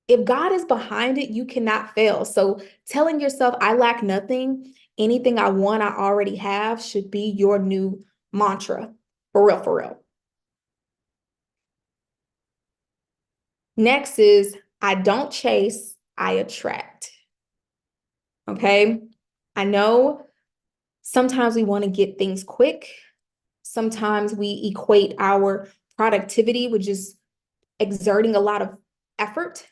If God is behind it, you cannot fail. So telling yourself, I lack nothing, anything I want, I already have, should be your new mantra. For real, for real. Next is, I don't chase, I attract. Okay? I know sometimes we want to get things quick. Sometimes we equate our productivity with just exerting a lot of effort.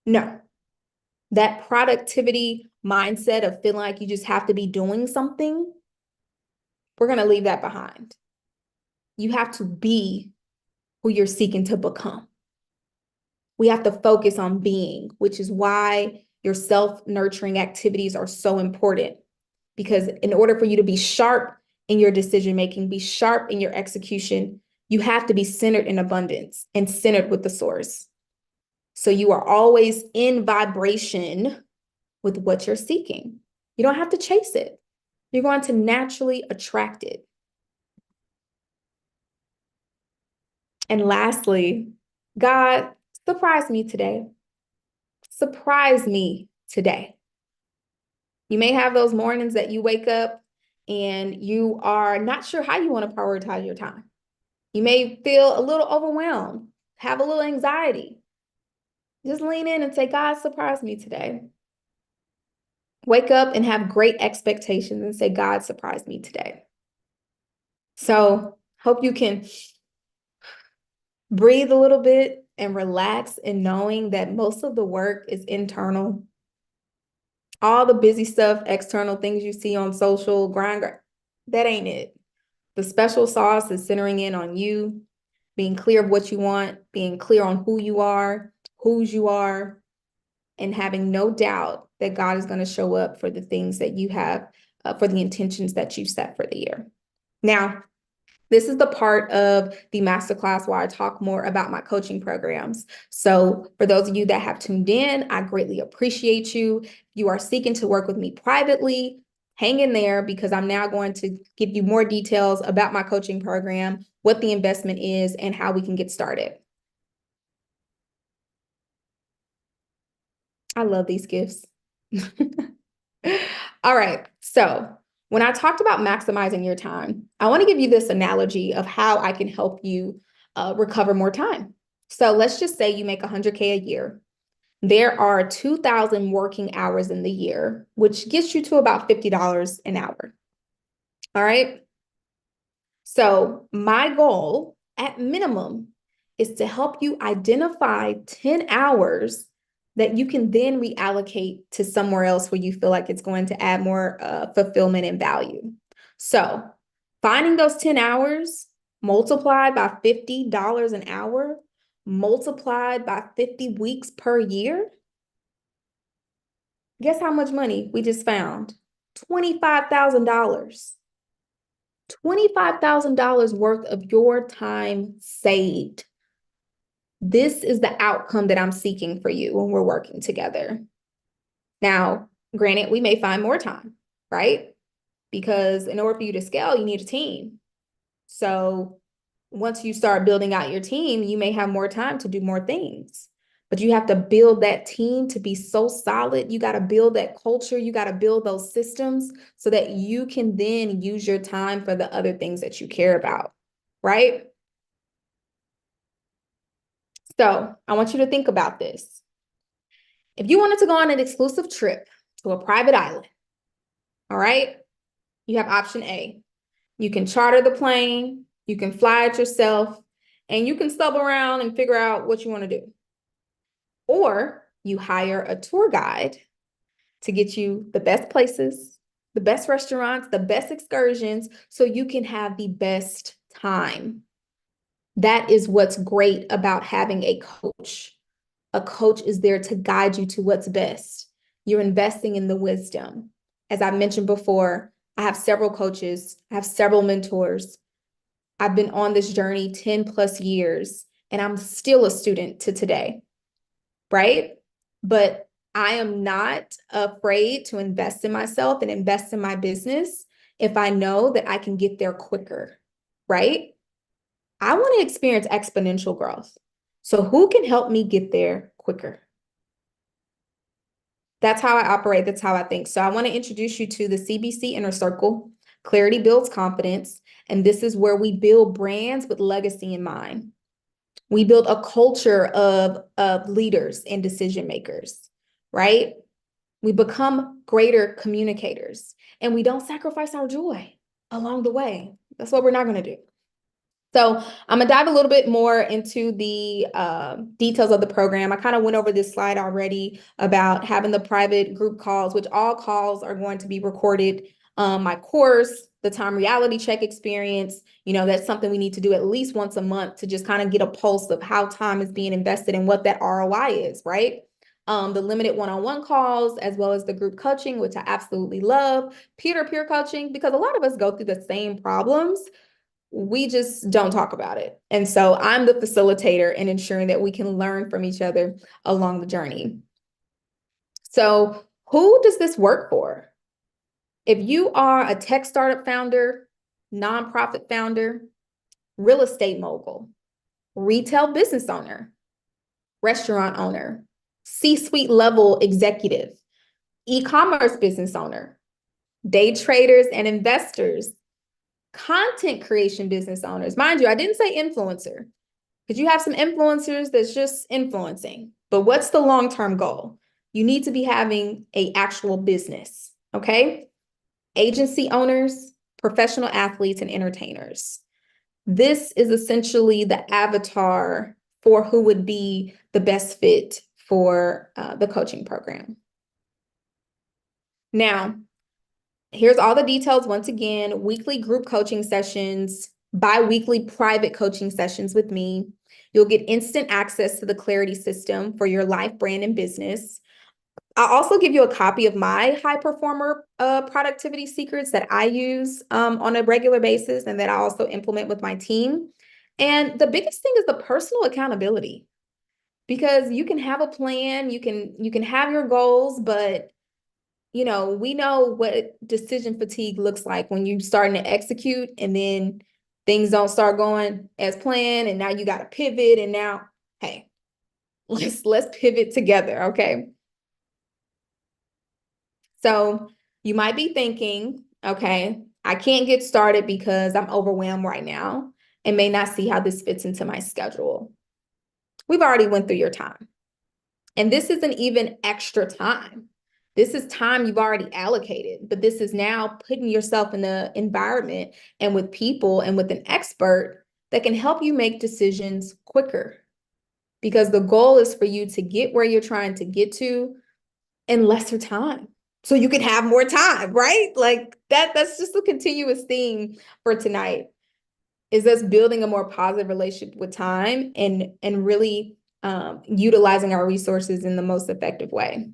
No, that productivity mindset of feeling like you just have to be doing something, we're going to leave that behind. You have to be who you're seeking to become. We have to focus on being, which is why your self-nurturing activities are so important. Because in order for you to be sharp in your decision-making, be sharp in your execution, you have to be centered in abundance and centered with the source. So you are always in vibration with what you're seeking. You don't have to chase it. You're going to naturally attract it. And lastly, God, surprise me today. Surprise me today. You may have those mornings that you wake up and you are not sure how you want to prioritize your time. You may feel a little overwhelmed, have a little anxiety. Just lean in and say, God, surprise me today. Wake up and have great expectations and say, God, surprise me today. So hope you can breathe a little bit and relax in knowing that most of the work is internal. All the busy stuff, external things you see on social, grind, that ain't it. The special sauce is centering in on you, being clear of what you want, being clear on who you are, whose you are, and having no doubt that God is going to show up for the things that you have, for the intentions that you've set for the year. Now, this is the part of the masterclass where I talk more about my coaching programs. So for those of you that have tuned in, I greatly appreciate you. You are seeking to work with me privately. Hang in there because I'm now going to give you more details about my coaching program, what the investment is, and how we can get started. I love these gifts. All right, so when I talked about maximizing your time, I want to give you this analogy of how I can help you recover more time. So let's just say you make 100K a year. There are 2,000 working hours in the year, which gets you to about $50 an hour. All right. So my goal at minimum is to help you identify 10 hours that you can then reallocate to somewhere else where you feel like it's going to add more fulfillment and value. So finding those 10 hours multiplied by $50 an hour, multiplied by 50 weeks per year. Guess how much money we just found? $25,000. $25,000 worth of your time saved. This is the outcome that I'm seeking for you when we're working together. Now, granted, we may find more time, right? Because in order for you to scale, you need a team. So once you start building out your team, you may have more time to do more things. But you have to build that team to be so solid. You got to build that culture. You got to build those systems so that you can then use your time for the other things that you care about, right? So I want you to think about this. If you wanted to go on an exclusive trip to a private island, all right, you have option A. You can charter the plane, you can fly it yourself, and you can stumble around and figure out what you want to do. Or you hire a tour guide to get you the best places, the best restaurants, the best excursions, so you can have the best time. That is what's great about having a coach. A coach is there to guide you to what's best. You're investing in the wisdom. As I mentioned before, I have several coaches, I have several mentors. I've been on this journey 10 plus years, and I'm still a student to today, right? But I am not afraid to invest in myself and invest in my business if I know that I can get there quicker, right? I want to experience exponential growth. So who can help me get there quicker? That's how I operate. That's how I think. So I want to introduce you to the CBC Inner Circle. Clarity builds confidence. And this is where we build brands with legacy in mind. We build a culture of leaders and decision makers, right? We become greater communicators, and we don't sacrifice our joy along the way. That's what we're not going to do. So I'm gonna dive a little bit more into the details of the program. I kind of went over this slide already about having the private group calls, which all calls are going to be recorded. My course, the time reality check experience, that's something we need to do at least once a month to just kind of get a pulse of how time is being invested and what that ROI is, right? The limited one-on-one calls, as well as the group coaching, which I absolutely love, peer-to-peer coaching, because a lot of us go through the same problems. We just don't talk about it. And so I'm the facilitator in ensuring that we can learn from each other along the journey. So who does this work for? If you are a tech startup founder, nonprofit founder, real estate mogul, retail business owner, restaurant owner, C-suite level executive, e-commerce business owner, day traders and investors, content creation business owners. Mind you, I didn't say influencer, because you have some influencers that's just influencing. But what's the long-term goal? You need to be having an actual business, okay? Agency owners, professional athletes, and entertainers. This is essentially the avatar for who would be the best fit for the coaching program. Now, here's all the details. Once again, weekly group coaching sessions, bi-weekly private coaching sessions with me. You'll get instant access to the Clarity system for your life, brand, and business. I'll also give you a copy of my high performer productivity secrets that I use on a regular basis and that I also implement with my team. And the biggest thing is the personal accountability, because you can have a plan, you can have your goals, but we know what decision fatigue looks like when you're starting to execute and then things don't start going as planned, and now you got to pivot, and now, hey, let's pivot together, okay? So you might be thinking, okay, I can't get started because I'm overwhelmed right now and may not see how this fits into my schedule. We've already went through your time. And this isn't even extra time. This is time you've already allocated, but this is now putting yourself in the environment and with people and with an expert that can help you make decisions quicker. Because the goal is for you to get where you're trying to get to in lesser time, so you can have more time, right? Like that's just a continuous theme for tonight, is us building a more positive relationship with time and really utilizing our resources in the most effective way.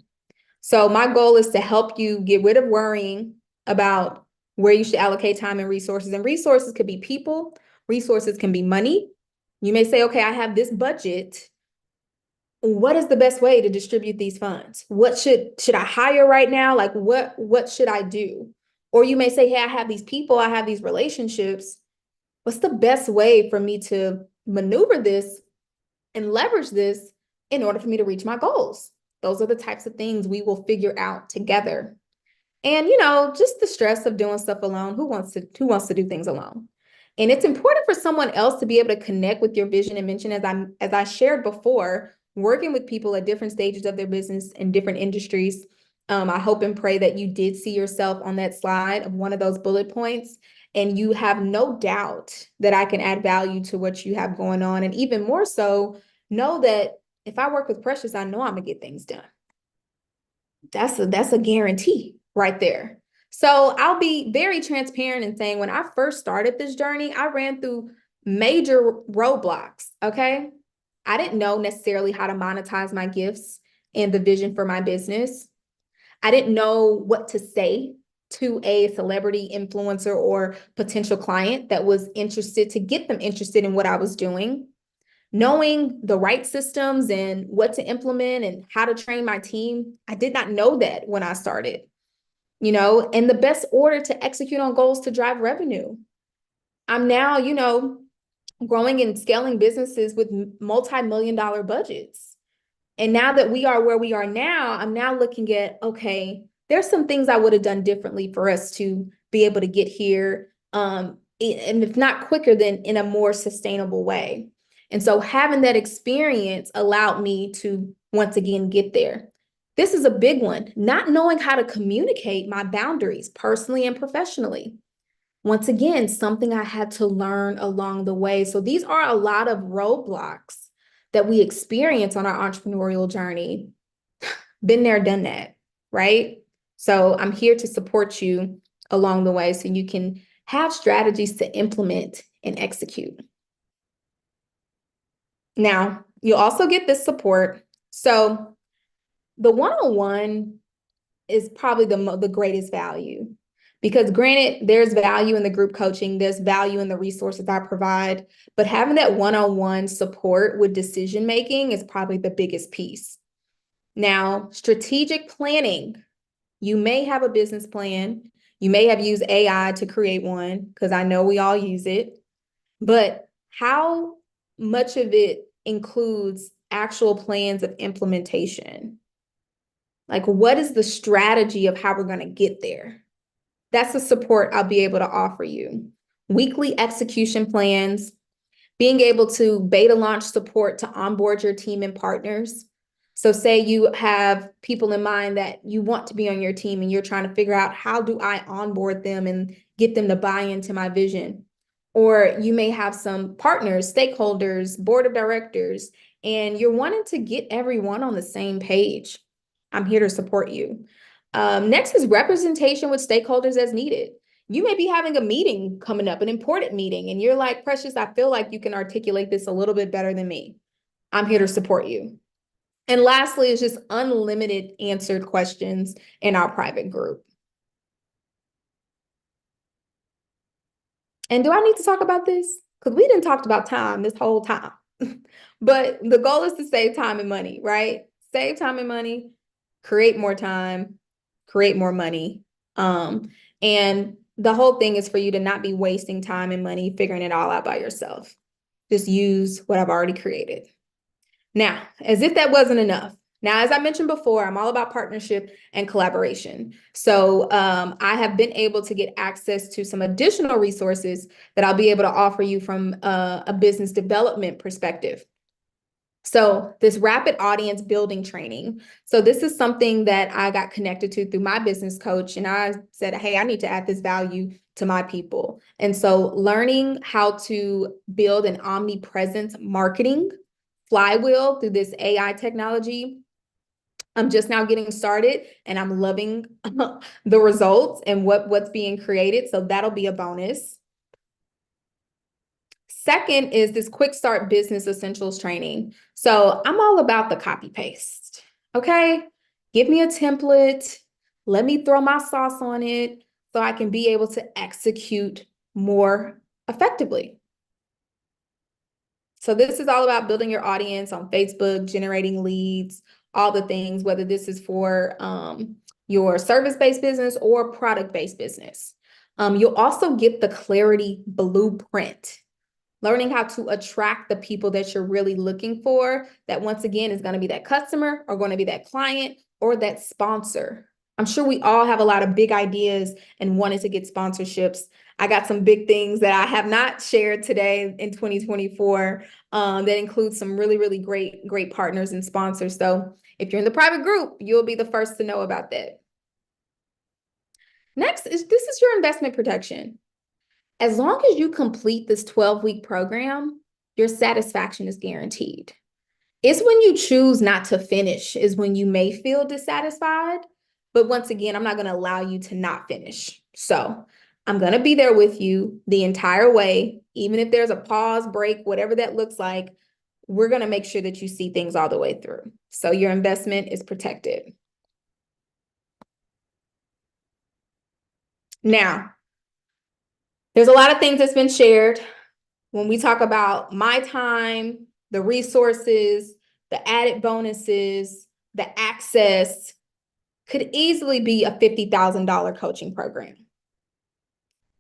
So my goal is to help you get rid of worrying about where you should allocate time and resources. And resources could be people, resources can be money. You may say, okay, I have this budget. What is the best way to distribute these funds? What should I hire right now? Like what should I do? Or you may say, hey, I have these people, I have these relationships. What's the best way for me to maneuver this and leverage this in order for me to reach my goals? Those are the types of things we will figure out together. And just the stress of doing stuff alone. Who wants to do things alone? And it's important for someone else to be able to connect with your vision and mission. As I shared before, working with people at different stages of their business in different industries. I hope and pray that you did see yourself on that slide of one of those bullet points, and you have no doubt that I can add value to what you have going on. And even more so, know that if I work with Precious, I know I'm gonna get things done. That's a guarantee right there. So I'll be very transparent in saying when I first started this journey, I ran through major roadblocks, okay? I didn't know necessarily how to monetize my gifts and the vision for my business. I didn't know what to say to a celebrity influencer or potential client that was interested, to get them interested in what I was doing. Knowing the right systems and what to implement and how to train my team, I did not know that when I started, and the best order to execute on goals to drive revenue. I'm now, growing and scaling businesses with multi-million-dollar budgets. And now that we are where we are now, I'm now looking at, okay, there's some things I would have done differently for us to be able to get here. And if not quicker, then in a more sustainable way. And so having that experience allowed me to once again get there. This is a big one, not knowing how to communicate my boundaries personally and professionally. Once again, something I had to learn along the way. So these are a lot of roadblocks that we experience on our entrepreneurial journey. Been there, done that, right? So I'm here to support you along the way so you can have strategies to implement and execute. Now, you'll also get this support. So the one-on-one is probably the greatest value because granted, there's value in the group coaching, there's value in the resources I provide, but having that one-on-one support with decision making is probably the biggest piece. Now, strategic planning, you may have a business plan, you may have used AI to create one because I know we all use it, but how much of it includes actual plans of implementation? Like, what is the strategy of how we're going to get there? That's the support I'll be able to offer you. Weekly execution plans, being able to beta launch support to onboard your team and partners. So say you have people in mind that you want to be on your team and you're trying to figure out how do I onboard them and get them to buy into my vision. Or you may have some partners, stakeholders, board of directors, and you're wanting to get everyone on the same page. I'm here to support you. Next is representation with stakeholders as needed. You may be having a meeting coming up, an important meeting, and you're like, Precious, I feel like you can articulate this a little bit better than me. I'm here to support you. And lastly, is just unlimited answered questions in our private group. And do I need to talk about this? Because we didn't talk about time this whole time. But the goal is to save time and money, right? Save time and money, create more time, create more money. And the whole thing is for you to not be wasting time and money figuring it all out by yourself. Just use what I've already created. Now, as if that wasn't enough. Now, as I mentioned before, I'm all about partnership and collaboration. So I have been able to get access to some additional resources that I'll be able to offer you from a business development perspective. So this rapid audience building training. So this is something that I got connected to through my business coach. And I said, hey, I need to add this value to my people. And so learning how to build an omnipresent marketing flywheel through this AI technology. I'm just now getting started and I'm loving the results and what's being created. So that'll be a bonus. Second is this quick start business essentials training. So I'm all about the copy paste. Okay. Give me a template. Let me throw my sauce on it so I can be able to execute more effectively. So this is all about building your audience on Facebook, generating leads, all the things, whether this is for your service-based business or product-based business. You'll also get the clarity blueprint, learning how to attract the people that you're really looking for, that once again is going to be that customer or going to be that client or that sponsor. I'm sure we all have a lot of big ideas and wanted to get sponsorships. I got some big things that I have not shared today in 2024 that include some really, really great partners and sponsors. So if you're in the private group, you'll be the first to know about that. Next is this is your investment protection. As long as you complete this 12-week program, your satisfaction is guaranteed. It's when you choose not to finish is when you may feel dissatisfied. But once again, I'm not going to allow you to not finish. So I'm going to be there with you the entire way. Even if there's a pause, break, whatever that looks like, we're going to make sure that you see things all the way through. So your investment is protected. Now, there's a lot of things that's been shared when we talk about my time, the resources, the added bonuses, the access. Could easily be a $50,000 coaching program.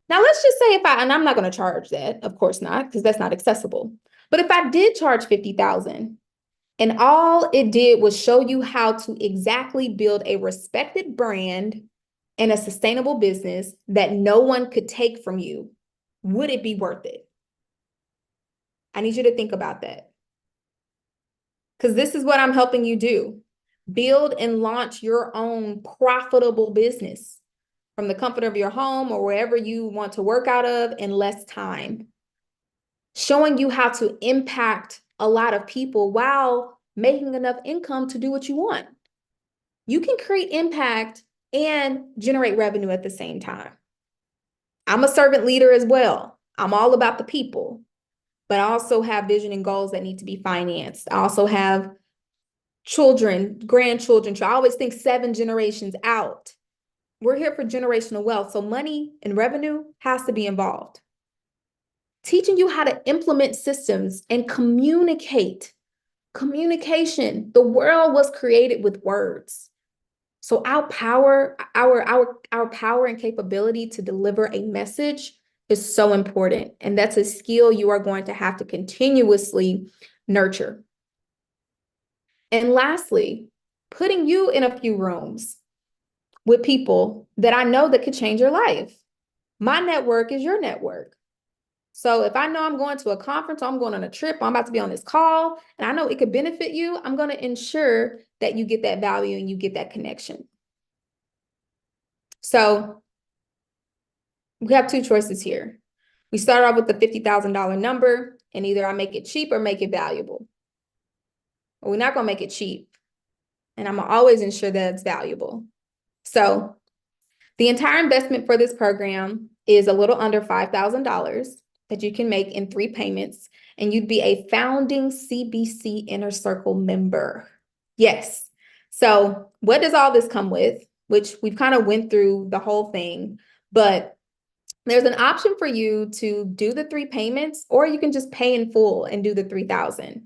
Now, let's just say and I'm not going to charge that, of course not, because that's not accessible. But if I did charge $50,000 and all it did was show you how to exactly build a respected brand and a sustainable business that no one could take from you, would it be worth it? I need you to think about that. Because this is what I'm helping you do. Build and launch your own profitable business from the comfort of your home or wherever you want to work out of in less time. Showing you how to impact a lot of people while making enough income to do what you want. You can create impact and generate revenue at the same time. I'm a servant leader as well. I'm all about the people, but I also have vision and goals that need to be financed. I also have children, grandchildren. I always think 7 generations out. We're here for generational wealth. So money and revenue has to be involved. Teaching you how to implement systems and communicate. Communication. The world was created with words. So our power and capability to deliver a message is so important. And that's a skill you are going to have to continuously nurture. And lastly, putting you in a few rooms with people that I know that could change your life. My network is your network. So if I know I'm going to a conference, or I'm going on a trip, or I'm about to be on this call, and I know it could benefit you, I'm going to ensure that you get that value and you get that connection. So we have 2 choices here. We start off with the $50,000 number, and either I make it cheap or make it valuable. But we're not going to make it cheap. And I'm going to always ensure that it's valuable. So the entire investment for this program is a little under $5,000 that you can make in 3 payments, and you'd be a founding CBC Inner Circle member. Yes. So what does all this come with? Which we've kind of went through the whole thing, but there's an option for you to do the 3 payments, or you can just pay in full and do the $3,000.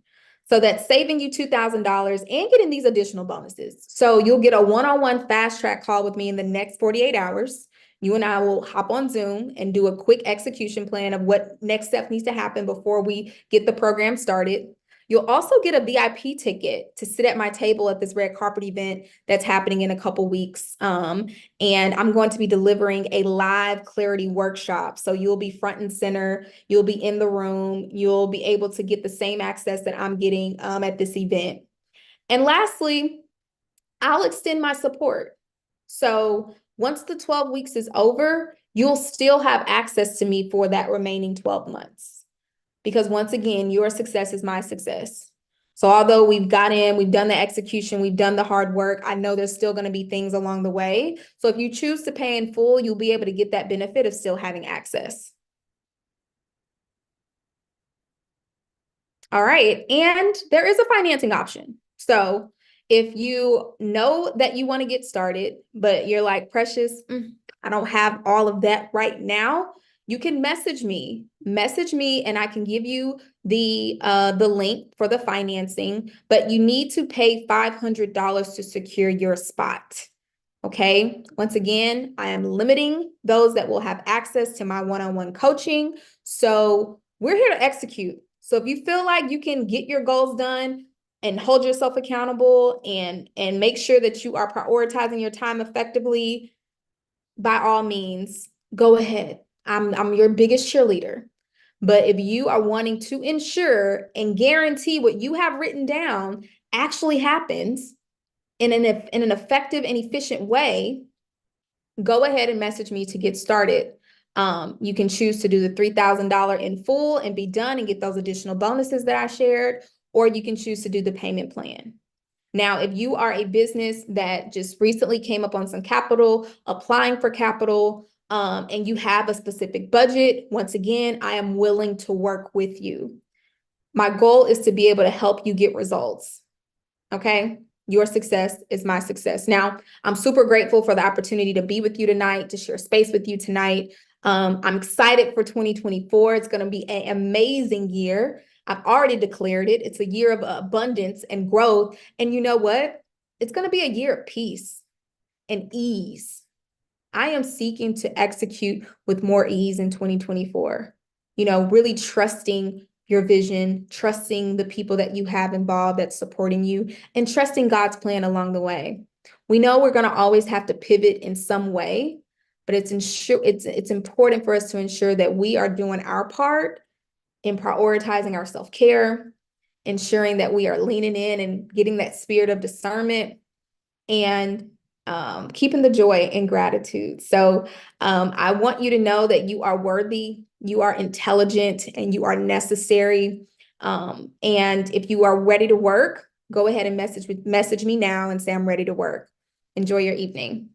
So that's saving you $2,000 and getting these additional bonuses. So you'll get a one-on-one fast track call with me in the next 48 hours. You and I will hop on Zoom and do a quick execution plan of what next step needs to happen before we get the program started. You'll also get a VIP ticket to sit at my table at this red carpet event that's happening in a couple weeks. And I'm going to be delivering a live clarity workshop. So you'll be front and center. You'll be in the room. You'll be able to get the same access that I'm getting at this event. And lastly, I'll extend my support. So once the 12 weeks is over, you'll still have access to me for that remaining 12 months. Because once again, your success is my success. So although we've done the execution, we've done the hard work, I know there's still going to be things along the way. So if you choose to pay in full, you'll be able to get that benefit of still having access. All right. And there is a financing option. So if you know that you want to get started, but you're like, Precious, I don't have all of that right now, you can message me, and I can give you the link for the financing, but you need to pay $500 to secure your spot. Okay. Once again, I am limiting those that will have access to my one-on-one coaching. So we're here to execute. So if you feel like you can get your goals done and hold yourself accountable and make sure that you are prioritizing your time effectively, by all means, go ahead. I'm your biggest cheerleader. But if you are wanting to ensure and guarantee what you have written down actually happens in an effective and efficient way, go ahead and message me to get started. You can choose to do the $3,000 in full and be done and get those additional bonuses that I shared, or you can choose to do the payment plan. Now, if you are a business that just recently came up on some capital, applying for capital, and you have a specific budget, once again, I am willing to work with you. My goal is to be able to help you get results. Okay? Your success is my success. Now, I'm super grateful for the opportunity to be with you tonight, to share space with you tonight. I'm excited for 2024. It's going to be an amazing year. I've already declared it. It's a year of abundance and growth. And you know what? It's going to be a year of peace and ease. I am seeking to execute with more ease in 2024. Really trusting your vision, trusting the people that you have involved that's supporting you, and trusting God's plan along the way. We know we're going to always have to pivot in some way, but it's important for us to ensure that we are doing our part in prioritizing our self-care, ensuring that we are leaning in and getting that spirit of discernment, and keeping the joy and gratitude. So I want you to know that you are worthy, you are intelligent, and you are necessary. And if you are ready to work, go ahead and message me now and say, I'm ready to work. Enjoy your evening.